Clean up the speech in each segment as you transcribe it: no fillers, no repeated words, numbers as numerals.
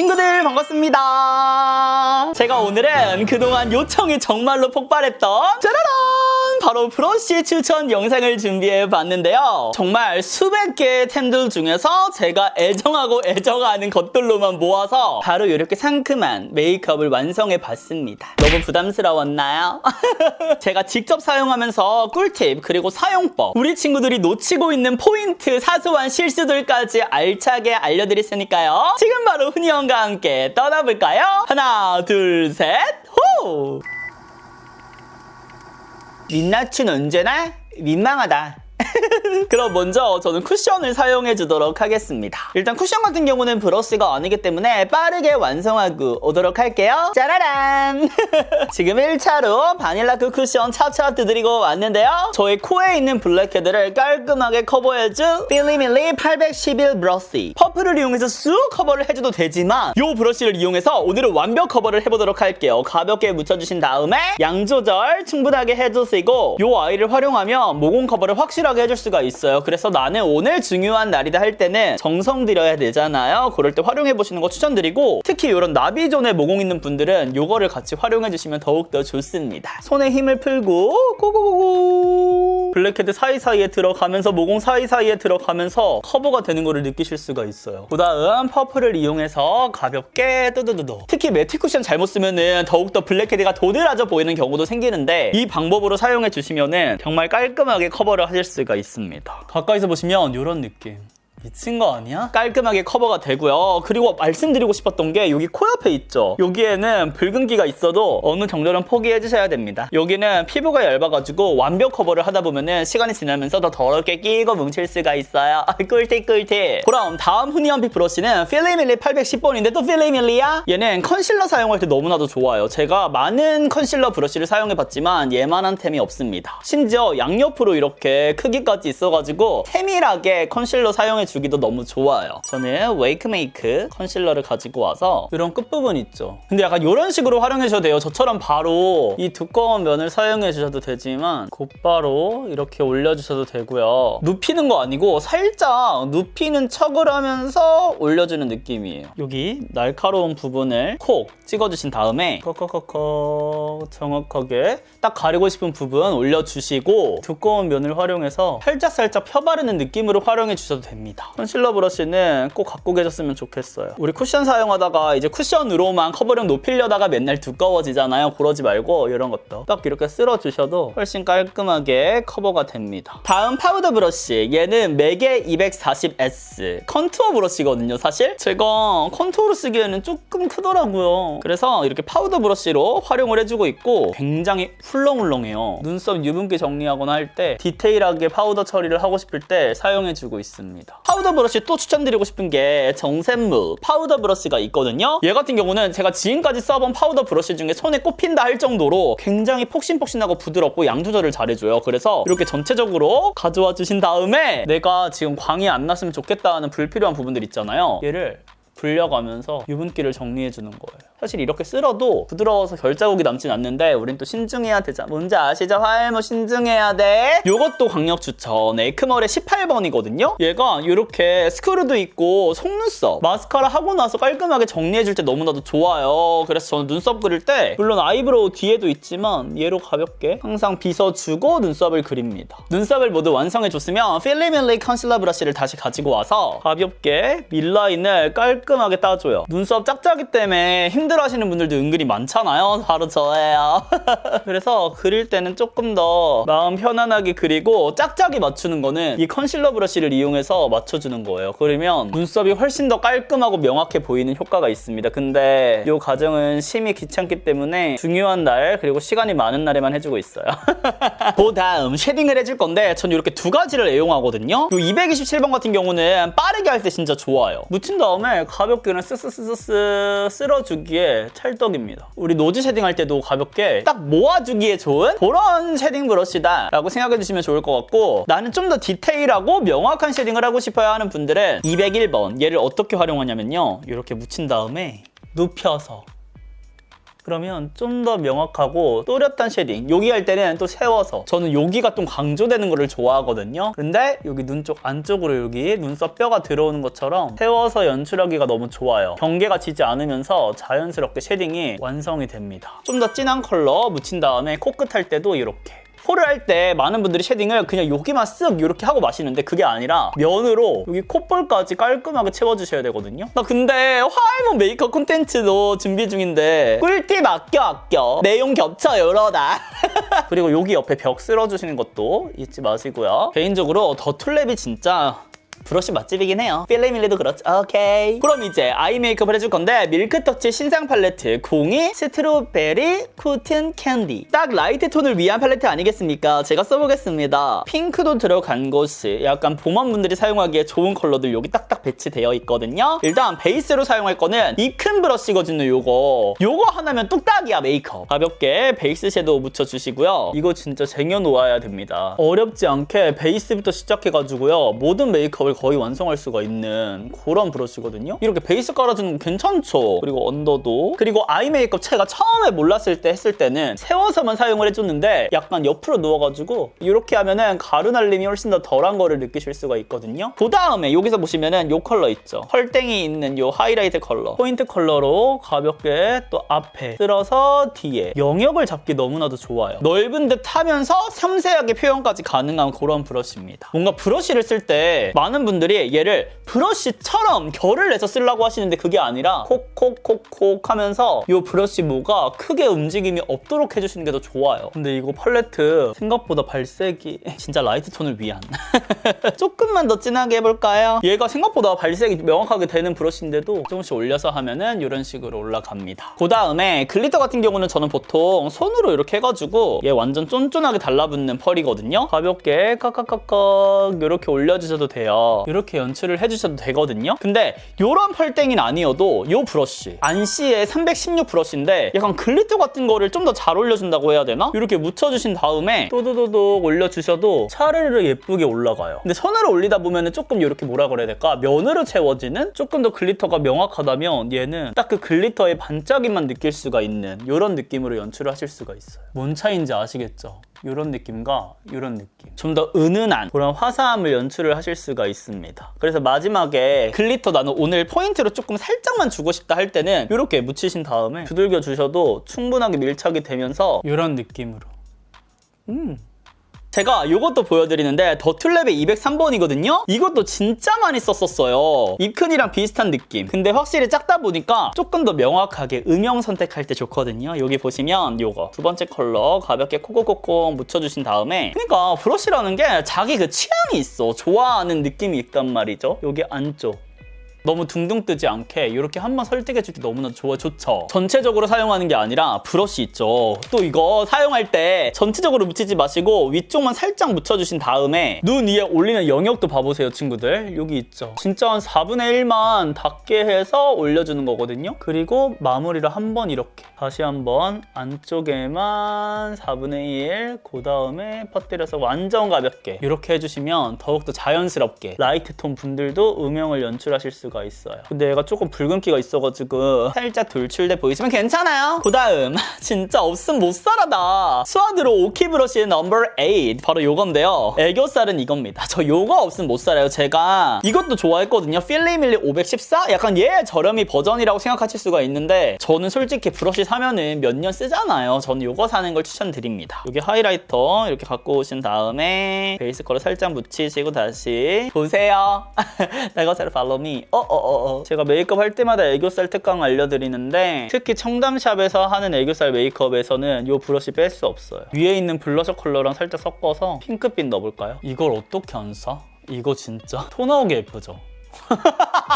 친구들 반갑습니다. 제가 오늘은 그동안 요청이 정말로 폭발했던 짜라란! 바로 브러쉬 추천 영상을 준비해 봤는데요. 정말 수백 개의 템들 중에서 제가 애정하는 것들로만 모아서 바로 이렇게 상큼한 메이크업을 완성해 봤습니다. 너무 부담스러웠나요? 제가 직접 사용하면서 꿀팁 그리고 사용법, 우리 친구들이 놓치고 있는 포인트, 사소한 실수들까지 알차게 알려드렸으니까요. 지금 바로 훈이 형과 함께 떠나볼까요? 하나, 둘, 셋, 호! 민낯은 언제나 민망하다. 그럼 먼저 저는 쿠션을 사용해 주도록 하겠습니다. 일단 쿠션 같은 경우는 브러쉬가 아니기 때문에 빠르게 완성하고 오도록 할게요. 짜라란! 지금 1차로 바닐라크 쿠션 차차 두드리고 왔는데요. 저의 코에 있는 블랙헤드를 깔끔하게 커버해준 필리밀리 811 브러쉬. 퍼플을 이용해서 쑥 커버를 해줘도 되지만 이 브러쉬를 이용해서 오늘은 완벽 커버를 해보도록 할게요. 가볍게 묻혀주신 다음에 양 조절 충분하게 해주시고 이 아이를 활용하면 모공 커버를 확실하게 해줄 수가 있어요. 그래서 나는 오늘 중요한 날이다 할 때는 정성 들여야 되잖아요. 그럴 때 활용해 보시는 거 추천드리고, 특히 이런 나비존에 모공 있는 분들은 이거를 같이 활용해 주시면 더욱더 좋습니다. 손에 힘을 풀고 고고고고 블랙헤드 사이사이에 들어가면서 모공 사이사이에 들어가면서 커버가 되는 거를 느끼실 수가 있어요. 그 다음 퍼플을 이용해서 가볍게 뚜두두두. 특히 매트 쿠션 잘못 쓰면은 더욱더 블랙헤드가 도드라져 보이는 경우도 생기는데 이 방법으로 사용해 주시면은 정말 깔끔하게 커버를 하실 수가 있습니다. 가까이서 보시면 이런 느낌. 미친 거 아니야? 깔끔하게 커버가 되고요. 그리고 말씀드리고 싶었던 게 여기 코 옆에 있죠? 여기에는 붉은기가 있어도 어느 정도는 포기해 주셔야 됩니다. 여기는 피부가 얇아가지고 완벽 커버를 하다 보면은 시간이 지나면서 더 더럽게 끼고 뭉칠 수가 있어요. 꿀팁. 그럼 다음 훈이언픽 브러쉬는 필리밀리 810번인데 또 필리밀리야? 얘는 컨실러 사용할 때 너무나도 좋아요. 제가 많은 컨실러 브러쉬를 사용해봤지만 얘만한 템이 없습니다. 심지어 양옆으로 이렇게 크기까지 있어가지고 세밀하게 컨실러 사용해 주기도 너무 좋아요. 저는 웨이크메이크 컨실러를 가지고 와서 이런 끝부분 있죠. 근데 약간 이런 식으로 활용해 주셔도 돼요. 저처럼 바로 이 두꺼운 면을 사용해 주셔도 되지만 곧바로 이렇게 올려주셔도 되고요. 눕히는 거 아니고 살짝 눕히는 척을 하면서 올려주는 느낌이에요. 여기 날카로운 부분을 콕 찍어주신 다음에 컥컥컥컥 정확하게 딱 가리고 싶은 부분 올려주시고 두꺼운 면을 활용해서 살짝 펴바르는 느낌으로 활용해 주셔도 됩니다. 컨실러 브러쉬는 꼭 갖고 계셨으면 좋겠어요. 우리 쿠션 사용하다가 이제 쿠션으로만 커버력 높이려다가 맨날 두꺼워지잖아요. 그러지 말고 이런 것도 딱 이렇게 쓸어주셔도 훨씬 깔끔하게 커버가 됩니다. 다음 파우더 브러쉬. 얘는 맥의 240S 컨투어 브러쉬거든요. 사실 제가 컨투어로 쓰기에는 조금 크더라고요. 그래서 이렇게 파우더 브러쉬로 활용을 해주고 있고 굉장히 훌렁훌렁해요. 눈썹 유분기 정리하거나 할 때 디테일하게 파우더 처리를 하고 싶을 때 사용해주고 있습니다. 파우더 브러쉬 또 추천드리고 싶은 게 정샘무 파우더 브러쉬가 있거든요. 얘 같은 경우는 제가 지금까지 써본 파우더 브러쉬 중에 손에 꼽힌다 할 정도로 굉장히 폭신폭신하고 부드럽고 양 조절을 잘해줘요. 그래서 이렇게 전체적으로 가져와 주신 다음에 내가 지금 광이 안 났으면 좋겠다 하는 불필요한 부분들 있잖아요. 얘를 불려가면서 유분기를 정리해주는 거예요. 사실 이렇게 쓸어도 부드러워서 결자국이 남진 않는데 우린 또 신중해야 되잖아. 뭔지 아시죠? 화해모 신중해야 돼. 요것도 강력 추천. 에크멀의 18번이거든요. 얘가 이렇게 스크류도 있고 속눈썹 마스카라 하고 나서 깔끔하게 정리해줄 때 너무나도 좋아요. 그래서 저는 눈썹 그릴 때 물론 아이브로우 뒤에도 있지만 얘로 가볍게 항상 빗어주고 눈썹을 그립니다. 눈썹을 모두 완성해줬으면 필리밀리 컨실러 브러쉬를 다시 가지고 와서 가볍게 밀라인을 깔끔하게 따줘요. 눈썹 짝짝이 때문에 힘들어하시는 분들도 은근히 많잖아요. 바로 저예요. 그래서 그릴 때는 조금 더 마음 편안하게 그리고 짝짝이 맞추는 거는 이 컨실러 브러쉬를 이용해서 맞춰주는 거예요. 그러면 눈썹이 훨씬 더 깔끔하고 명확해 보이는 효과가 있습니다. 근데 이 과정은 심히 귀찮기 때문에 중요한 날 그리고 시간이 많은 날에만 해주고 있어요. 그 다음 쉐딩을 해줄 건데 전 이렇게 두 가지를 애용하거든요. 이 227번 같은 경우는 빠르게 할 때 진짜 좋아요. 묻힌 다음에 가볍게 그냥 스스스스 쓸어주기에 찰떡입니다. 우리 노즈 쉐딩 할 때도 가볍게 딱 모아주기에 좋은 그런 쉐딩 브러쉬다 라고 생각해주시면 좋을 것 같고, 나는 좀 더 디테일하고 명확한 쉐딩을 하고 싶어야 하는 분들은 201번 얘를 어떻게 활용하냐면요, 이렇게 묻힌 다음에 눕혀서 그러면 좀 더 명확하고 또렷한 쉐딩. 여기 할 때는 또 세워서. 저는 여기가 좀 강조되는 거를 좋아하거든요. 근데 여기 눈 쪽 안쪽으로 여기 눈썹 뼈가 들어오는 것처럼 세워서 연출하기가 너무 좋아요. 경계가 지지 않으면서 자연스럽게 쉐딩이 완성이 됩니다. 좀 더 진한 컬러 묻힌 다음에 코끝 할 때도 이렇게. 코를 할 때 많은 분들이 쉐딩을 그냥 여기만 쓱 이렇게 하고 마시는데 그게 아니라 면으로 여기 콧볼까지 깔끔하게 채워주셔야 되거든요. 나 근데 화알몬 메이크업 콘텐츠도 준비 중인데 꿀팁 아껴 내용 겹쳐 이러다. 그리고 여기 옆에 벽 쓸어주시는 것도 잊지 마시고요. 개인적으로 더툴랩이 진짜 브러쉬 맛집이긴 해요. 필레밀리도 그렇죠. 오케이. 그럼 이제 아이 메이크업을 해줄 건데 밀크터치 신상 팔레트 02 스트로베리 코튼 캔디. 딱 라이트 톤을 위한 팔레트 아니겠습니까? 제가 써보겠습니다. 핑크도 들어간 곳이 약간 봄원분들이 사용하기에 좋은 컬러들 여기 딱딱 배치되어 있거든요. 일단 베이스로 사용할 거는 이 큰 브러쉬거든요. 요거 하나면 뚝딱이야 메이크업. 가볍게 베이스 섀도우 묻혀주시고요. 이거 진짜 쟁여놓아야 됩니다. 어렵지 않게 베이스부터 시작해가지고요. 모든 메이크업을 거의 완성할 수가 있는 그런 브러쉬거든요. 이렇게 베이스 깔아주는 거 괜찮죠? 그리고 언더도. 그리고 아이 메이크업 제가 처음에 몰랐을 때 했을 때는 세워서만 사용을 해줬는데 약간 옆으로 누워가지고 이렇게 하면은 가루날림이 훨씬 더 덜한 거를 느끼실 수가 있거든요. 그 다음에 여기서 보시면은 이 컬러 있죠? 펄땡이 있는 이 하이라이트 컬러. 포인트 컬러로 가볍게 또 앞에 쓸어서 뒤에 영역을 잡기 너무나도 좋아요. 넓은 듯 하면서 섬세하게 표현까지 가능한 그런 브러쉬입니다. 뭔가 브러쉬를 쓸 때 많은 분들이 얘를 브러쉬처럼 결을 내서 쓰려고 하시는데 그게 아니라 콕콕콕콕 하면서 이 브러쉬 모가 크게 움직임이 없도록 해주시는 게 더 좋아요. 근데 이거 팔레트 생각보다 발색이 진짜 라이트 톤을 위한 조금만 더 진하게 해볼까요? 얘가 생각보다 발색이 명확하게 되는 브러쉬인데도 조금씩 올려서 하면은 이런 식으로 올라갑니다. 그 다음에 글리터 같은 경우는 저는 보통 손으로 이렇게 해가지고 얘 완전 쫀쫀하게 달라붙는 펄이거든요. 가볍게 칵칵칵칵 이렇게 올려주셔도 돼요. 이렇게 연출을 해주셔도 되거든요. 근데 이런 펄땡이는 아니어도 이 브러쉬 안시의 316 브러쉬인데 약간 글리터 같은 거를 좀 더 잘 올려준다고 해야 되나? 이렇게 묻혀주신 다음에 또도도독 올려주셔도 차르르 예쁘게 올라가요. 근데 손으로 올리다 보면 조금 이렇게 뭐라 그래야 될까? 면으로 채워지는 조금 더 글리터가 명확하다면 얘는 딱 그 글리터의 반짝임만 느낄 수가 있는 이런 느낌으로 연출을 하실 수가 있어요. 뭔 차이인지 아시겠죠? 이런 느낌과 이런 느낌. 좀 더 은은한 그런 화사함을 연출을 하실 수가 있습니다. 그래서 마지막에 글리터 나는 오늘 포인트로 조금 살짝만 주고 싶다 할 때는 이렇게 묻히신 다음에 두들겨 주셔도 충분하게 밀착이 되면서 이런 느낌으로. 제가 이것도 보여드리는데 더툴랩의 203번이거든요? 이것도 진짜 많이 썼었어요. 입큰이랑 비슷한 느낌. 근데 확실히 작다 보니까 조금 더 명확하게 음영 선택할 때 좋거든요. 여기 보시면 요거 두 번째 컬러 가볍게 콕콕콕콕 묻혀주신 다음에 그러니까 브러쉬라는 게 자기 그 취향이 있어. 좋아하는 느낌이 있단 말이죠. 여기 안쪽. 너무 둥둥 뜨지 않게 이렇게 한번 설득해줄 때 너무나 좋죠. 전체적으로 사용하는 게 아니라 브러쉬 있죠. 또 이거 사용할 때 전체적으로 묻히지 마시고 위쪽만 살짝 묻혀주신 다음에 눈 위에 올리는 영역도 봐보세요, 친구들. 여기 있죠. 진짜 한 4분의 1만 닿게 해서 올려주는 거거든요. 그리고 마무리를 한번 이렇게 다시 한번 안쪽에만 4분의 1 그 다음에 퍼뜨려서 완전 가볍게 이렇게 해주시면 더욱더 자연스럽게 라이트 톤 분들도 음영을 연출하실 수가 있어요. 근데 얘가 조금 붉은기가 있어가지고 살짝 돌출돼 보이시면 괜찮아요. 그 다음 진짜 없으면 못 살아다. 수아드로 오키 브러쉬의 넘버 8 바로 요건데요. 애교살은 이겁니다. 저 요거 없으면 못 살아요. 제가 이것도 좋아했거든요. 필리밀리 514? 약간 얘 저렴이 버전이라고 생각하실 수가 있는데 저는 솔직히 브러쉬 사면은 몇 년 쓰잖아요. 저는 요거 사는 걸 추천드립니다. 여기 하이라이터 이렇게 갖고 오신 다음에 베이스 컬러 살짝 묻히시고 다시 보세요. 내가 잘 follow me. 제가 메이크업 할 때마다 애교살 특강 알려드리는데 특히 청담샵에서 하는 애교살 메이크업에서는 이 브러쉬 뺄 수 없어요. 위에 있는 블러셔 컬러랑 살짝 섞어서 핑크빛 넣어볼까요? 이걸 어떻게 안 사? 이거 진짜 톤 나오게 예쁘죠?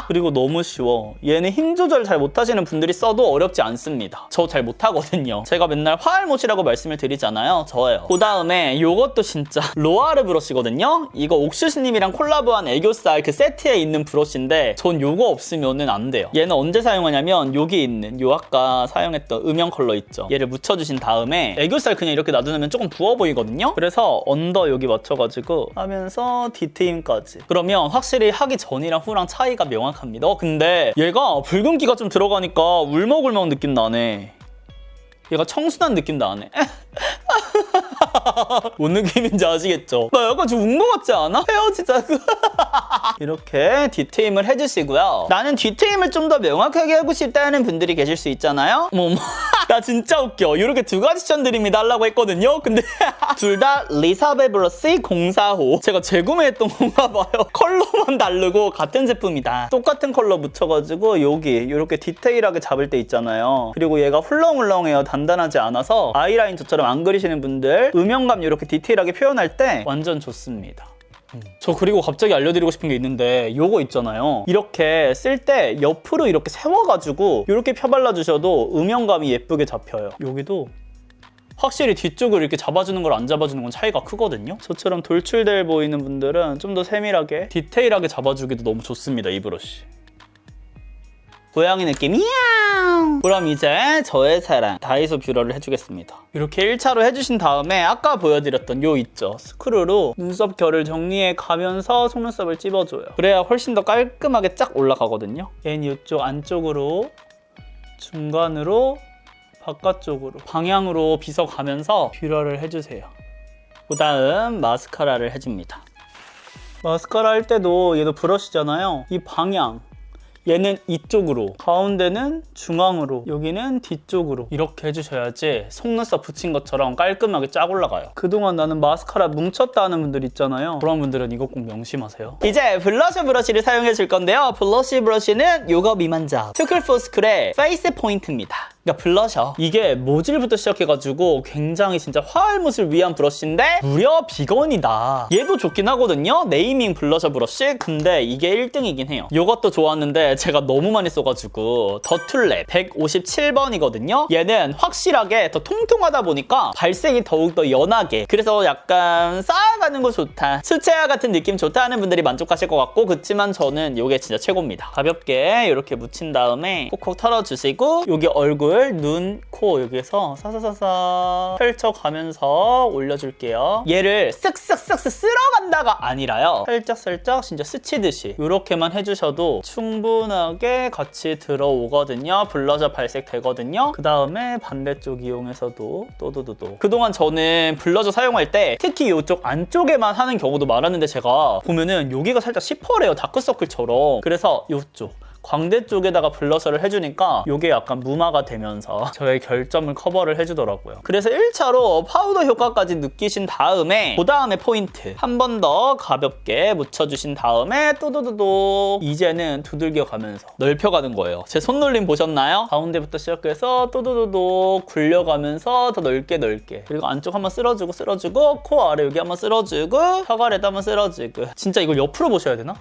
그리고 너무 쉬워. 얘는 힘 조절 잘 못하시는 분들이 써도 어렵지 않습니다. 저 잘 못하거든요. 제가 맨날 화알못이라고 말씀을 드리잖아요. 저예요. 그 다음에 이것도 진짜 로아르 브러쉬거든요. 이거 옥슈스님이랑 콜라보한 애교살 그 세트에 있는 브러쉬인데 전 요거 없으면은 안 돼요. 얘는 언제 사용하냐면 여기 있는 요 아까 사용했던 음영 컬러 있죠. 얘를 묻혀주신 다음에 애교살 그냥 이렇게 놔두면 조금 부어 보이거든요. 그래서 언더 여기 맞춰가지고 하면서 디테일까지. 그러면 확실히 하기 전이랑 후랑 차이가 명확합니다. 근데 얘가 붉은기가 좀 들어가니까 울먹울먹 느낌 나네. 얘가 청순한 느낌 나네. 뭔 느낌인지 아시겠죠? 나 약간 좀 운 거 같지 않아? 헤어지자고. 이렇게 뒤트임을 해주시고요. 나는 뒤트임을 좀 더 명확하게 하고 싶다는 분들이 계실 수 있잖아요. 나 진짜 웃겨. 이렇게 두 가지 추천드립니다 하려고 했거든요. 근데 둘 다 리사베 브러쉬 045. 제가 재구매했던 건가 봐요. 컬러만 다르고 같은 제품이다. 똑같은 컬러 묻혀가지고 여기 이렇게 디테일하게 잡을 때 있잖아요. 그리고 얘가 훌렁훌렁해요. 단단하지 않아서 아이라인 저처럼 안 그리시는 분들 음영감 이렇게 디테일하게 표현할 때 완전 좋습니다. 저 그리고 갑자기 알려드리고 싶은 게 있는데 요거 있잖아요. 이렇게 쓸 때 옆으로 이렇게 세워가지고 이렇게 펴발라주셔도 음영감이 예쁘게 잡혀요. 여기도 확실히 뒤쪽을 이렇게 잡아주는 걸 안 잡아주는 건 차이가 크거든요. 저처럼 돌출돼 보이는 분들은 좀 더 세밀하게 디테일하게 잡아주기도 너무 좋습니다. 이 브러쉬. 고양이 느낌 이야옹. 그럼 이제 저의 사랑 다이소 뷰러를 해주겠습니다. 이렇게 1차로 해주신 다음에 아까 보여드렸던 요 있죠. 스크루로 눈썹 결을 정리해 가면서 속눈썹을 찝어줘요. 그래야 훨씬 더 깔끔하게 쫙 올라가거든요. 얘는 이쪽 안쪽으로 중간으로 바깥쪽으로 방향으로 빗어가면서 뷰러를 해주세요. 그 다음 마스카라를 해줍니다. 마스카라 할 때도 얘도 브러쉬잖아요. 이 방향 얘는 이쪽으로, 가운데는 중앙으로, 여기는 뒤쪽으로 이렇게 해주셔야지 속눈썹 붙인 것처럼 깔끔하게 쫙 올라가요. 그동안 나는 마스카라 뭉쳤다 하는 분들 있잖아요. 그런 분들은 이거 꼭 명심하세요. 이제 블러셔 브러쉬를 사용해 줄 건데요. 블러쉬 브러쉬는 요거 미만자 투클포스쿨의 페이스 포인트입니다. 그러니까 블러셔. 이게 모질부터 시작해가지고 굉장히 진짜 화알못을 위한 브러쉬인데 무려 비건이다. 얘도 좋긴 하거든요. 네이밍 블러셔 브러쉬. 근데 이게 1등이긴 해요. 이것도 좋았는데 제가 너무 많이 써가지고 더툴랩 157번이거든요. 얘는 확실하게 더 통통하다 보니까 발색이 더욱더 연하게, 그래서 약간 쌓아가는 거 좋다, 수채화 같은 느낌 좋다 하는 분들이 만족하실 것 같고, 그치만 저는 이게 진짜 최고입니다. 가볍게 이렇게 묻힌 다음에 콕콕 털어주시고 여기 얼굴, 눈, 코 여기에서 사사사사 펼쳐가면서 올려줄게요. 얘를 쓱쓱쓱쓱 쓸어간다가 아니라요. 살짝살짝 진짜 스치듯이 이렇게만 해주셔도 충분하게 같이 들어오거든요. 블러셔 발색 되거든요. 그 다음에 반대쪽 이용해서도 또도도도. 그동안 저는 블러셔 사용할 때 특히 이쪽 안쪽에만 하는 경우도 많았는데 제가 보면은 여기가 살짝 시퍼래요. 다크서클처럼. 그래서 이쪽 광대 쪽에다가 블러셔를 해주니까 이게 약간 무마가 되면서 저의 결점을 커버를 해주더라고요. 그래서 1차로 파우더 효과까지 느끼신 다음에 그 다음에 포인트 한 번 더 가볍게 묻혀주신 다음에 또도도도 이제는 두들겨 가면서 넓혀가는 거예요. 제 손놀림 보셨나요? 가운데부터 시작해서 또도도도 굴려가면서 더 넓게 그리고 안쪽 한번 쓸어주고 코 아래 여기 한번 쓸어주고 턱 아래도 한번 쓸어주고. 진짜 이걸 옆으로 보셔야 되나?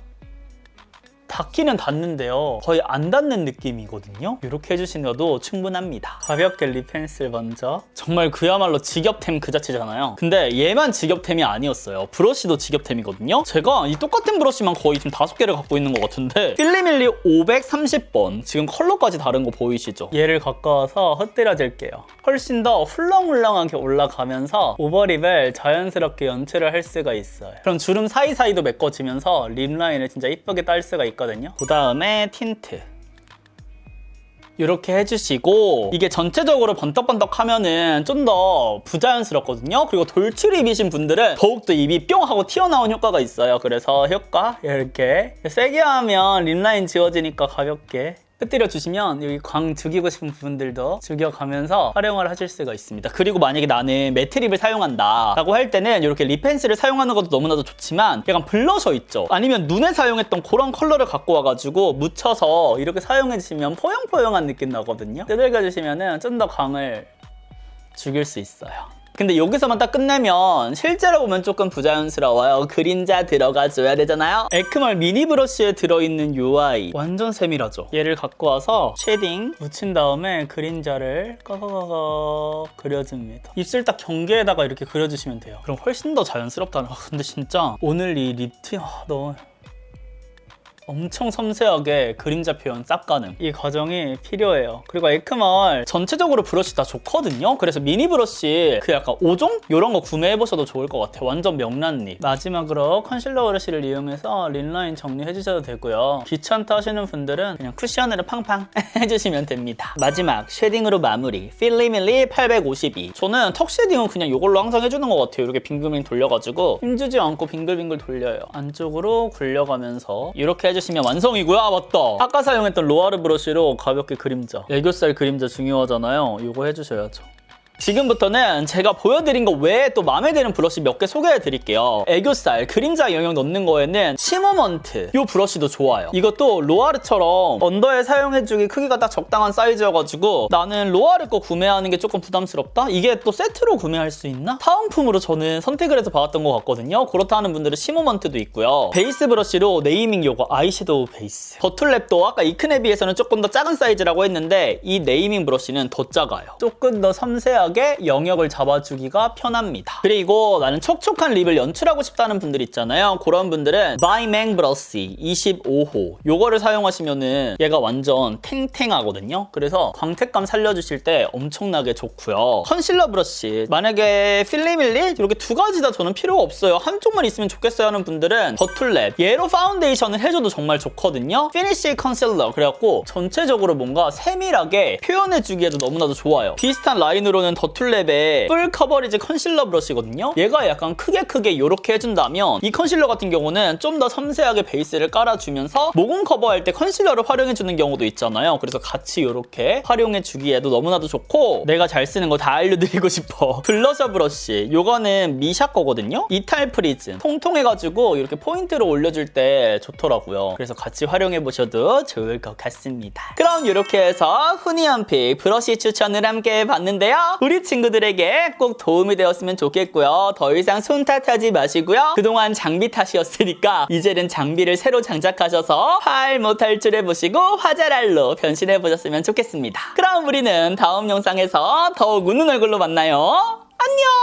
닿기는 닿는데요. 거의 안 닿는 느낌이거든요. 이렇게 해주시셔도 충분합니다. 가볍게 립 펜슬 먼저. 정말 그야말로 직업템 그 자체잖아요. 근데 얘만 직업템이 아니었어요. 브러쉬도 직업템이거든요. 제가 이 똑같은 브러쉬만 거의 지금 5개를 갖고 있는 것 같은데 필리밀리 530번. 지금 컬러까지 다른 거 보이시죠? 얘를 가까워서 흩뜨려줄게요. 훨씬 더 훌렁훌렁하게 올라가면서 오버립을 자연스럽게 연출을 할 수가 있어요. 그럼 주름 사이사이도 메꿔지면서 립 라인을 진짜 이쁘게 딸 수가 있거든요. 그 다음에 틴트 이렇게 해주시고, 이게 전체적으로 번떡번떡 하면은 좀 더 부자연스럽거든요. 그리고 돌출 입이신 분들은 더욱더 입이 뿅 하고 튀어나온 효과가 있어요. 그래서 효과 이렇게 세게 하면 립라인 지워지니까 가볍게 흩뜨려 주시면 여기 광 죽이고 싶은 부분들도 죽여가면서 활용을 하실 수가 있습니다. 그리고 만약에 나는 매트 립을 사용한다 라고 할 때는 이렇게 립 펜슬을 사용하는 것도 너무나도 좋지만 약간 블러셔 있죠? 아니면 눈에 사용했던 그런 컬러를 갖고 와가지고 묻혀서 이렇게 사용해 주시면 포용포용한 느낌 나거든요. 뜯어가 주시면 좀 더 광을 죽일 수 있어요. 근데 여기서만 딱 끝내면 실제로 보면 조금 부자연스러워요. 그림자 들어가줘야 되잖아요. 에크멀 미니 브러쉬에 들어있는 UI 완전 세밀하죠. 얘를 갖고 와서 쉐딩 묻힌 다음에 그림자를 까가가가 그려줍니다. 입술 딱 경계에다가 이렇게 그려주시면 돼요. 그럼 훨씬 더 자연스럽다는. 근데 진짜 오늘 이 립틴 너무 엄청 섬세하게 그림자 표현 싹 가능. 이 과정이 필요해요. 그리고 에크멀 전체적으로 브러쉬 다 좋거든요. 그래서 미니 브러쉬 그 약간 5종? 이런 거 구매해보셔도 좋을 것 같아요. 완전 명란립. 마지막으로 컨실러 브러쉬를 이용해서 린라인 정리해주셔도 되고요. 귀찮다 하시는 분들은 그냥 쿠션으로 팡팡 해주시면 됩니다. 마지막 쉐딩으로 마무리. 필리밀리 852. 저는 턱 쉐딩은 그냥 이걸로 항상 해주는 것 같아요. 이렇게 빙글빙글 돌려가지고 힘주지 않고 빙글빙글 돌려요. 안쪽으로 굴려가면서 이렇게 해주시면 완성이고요. 아 맞다. 아까 사용했던 로아르 브러쉬로 가볍게 그림자. 애교살 그림자 중요하잖아요. 이거 해주셔야죠. 지금부터는 제가 보여드린 거 외에 또 마음에 드는 브러쉬 몇 개 소개해 드릴게요. 애교살, 그림자 영역 넣는 거에는 시모먼트 이 브러쉬도 좋아요. 이것도 로아르처럼 언더에 사용해주기 크기가 딱 적당한 사이즈여가지고 나는 로아르 거 구매하는 게 조금 부담스럽다? 이게 또 세트로 구매할 수 있나? 사은품으로 저는 선택을 해서 받았던 것 같거든요. 그렇다 하는 분들은 시모먼트도 있고요. 베이스 브러쉬로 네이밍 요거 아이섀도우 베이스. 버툴랩도 아까 이큰에 비해서는 조금 더 작은 사이즈라고 했는데 이 네이밍 브러쉬는 더 작아요. 조금 더 섬세하게 영역을 잡아주기가 편합니다. 그리고 나는 촉촉한 립을 연출하고 싶다는 분들 있잖아요. 그런 분들은 바이맹 브러쉬 25호 요거를 사용하시면은 얘가 완전 탱탱하거든요. 그래서 광택감 살려주실 때 엄청나게 좋고요. 컨실러 브러쉬 만약에 필리밀리 이렇게 두 가지 다 저는 필요가 없어요. 한쪽만 있으면 좋겠어요 하는 분들은 버툴랩 얘로 파운데이션을 해줘도 정말 좋거든요. 피니쉬 컨실러 그래갖고 전체적으로 뭔가 세밀하게 표현해주기에도 너무나도 좋아요. 비슷한 라인으로는 더툴랩의 풀 커버리지 컨실러 브러쉬거든요. 얘가 약간 크게 이렇게 해준다면 이 컨실러 같은 경우는 좀 더 섬세하게 베이스를 깔아주면서 모공 커버할 때 컨실러를 활용해주는 경우도 있잖아요. 그래서 같이 이렇게 활용해주기에도 너무나도 좋고 내가 잘 쓰는 거 다 알려드리고 싶어. 블러셔 브러쉬 요거는 미샤 거거든요. 이탈 프리즘 통통해가지고 이렇게 포인트로 올려줄 때 좋더라고요. 그래서 같이 활용해보셔도 좋을 것 같습니다. 그럼 이렇게 해서 후니언픽 브러쉬 추천을 함께 해봤는데요. 우리 친구들에게 꼭 도움이 되었으면 좋겠고요. 더 이상 손 탓하지 마시고요. 그동안 장비 탓이었으니까 이제는 장비를 새로 장착하셔서 할 못할 줄 해보시고 화잘알로 변신해보셨으면 좋겠습니다. 그럼 우리는 다음 영상에서 더욱 웃는 얼굴로 만나요. 안녕!